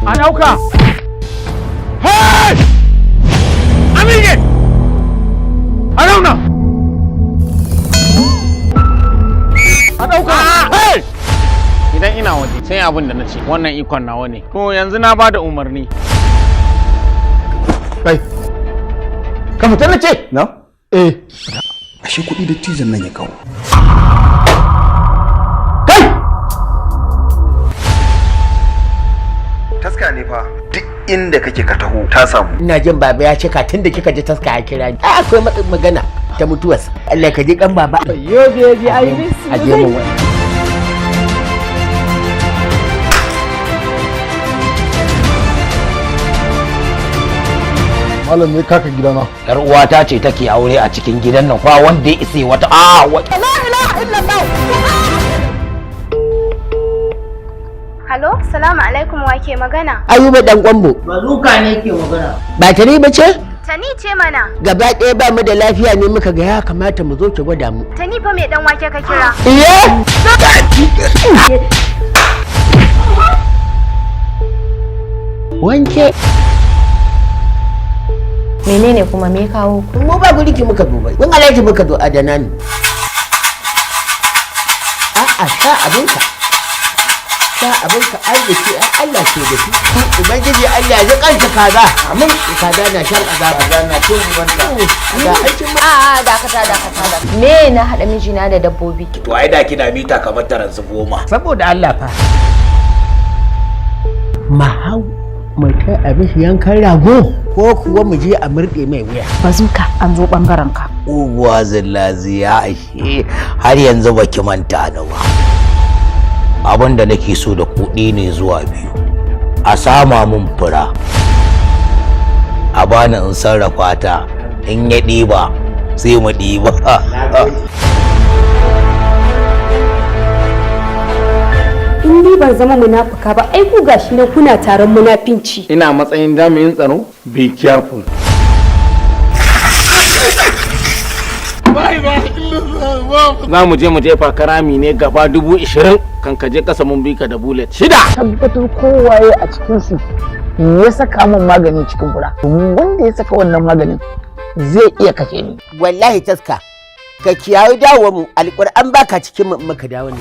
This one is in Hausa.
A ɗauka! Hey! Amige! A zauna! A ɗauka! Hey! Idan ina waje sai abin da na ce wannan ikon nawa ne. To yanzu na ba da umarni. Kai! Ka fita na ce? Na? Eh. Ashe kuɗi da tizan nan ya kawo. Kai! Taska ne fa. Duk inda kake ka taho ta samu. Ina jin baba ya cika tunda kika ji taska ya kira ni. Akwai magana ta mutuwarsa. Allah ka ji kan baba. Yo baby, I miss you. A je mu wani. Malam ne kaka gidana. Yar uwata ce take aure a cikin gidan nan kwa wanda ya ise wata la ilaha illallah. Halo, salamu alaikum wa ke magana? Ayuba dan Kwambo. Bazuka ne ke magana. Ba ta ba ce? Tani ce mana. Gaba ɗaya ba mu da lafiya ne muka ga ya kamata mu zo ki gwada mu. Tani fa mai dan wake ka kira. Iye! Wanke. Menene kuma me kawo ku? Mu ba guri ki muka zo ba. Mun alaji muka zo adana ni. A'a sha abinka. Sha abinka arziki Allah ke da shi. Ubangiji Allah ya kanta kaza. Amin kaza na shan azaba. Kaza na cin wanda. Da aikin ma. A'a dakata. Me na hada mijina da dabbobi? To ai da kina mita kamar taransu 10. Saboda Allah fa. Mahau mai kai abin yankan rago ko kuwa mu je a murɗe mai wuya. Bazuka an zo bangaren ka. Uwa zillaziya ashe har yanzu baki manta ni ba. Abin da nake so da kuɗi ne zuwa 2. A sama mun fura. A bani in sarrafa ta in ya ɗiba sai mu ɗiba. In ni ban zama munafuka ba, ai ku gashi na kuna taron munafinci. Ina matsayin jami'in tsaro. Be careful. Za mu je mu jefa karami ne gaba 20,000 kan ka je kasa mun bi ka da bullet 6. Tabbatar kowaye a cikinsu ya saka min magani cikin fura. Wanda ya saka wannan maganin zai iya kashe ni. Wallahi taska ka kiyaye dawo mu alƙur'an baka cikin mu muka dawo ne.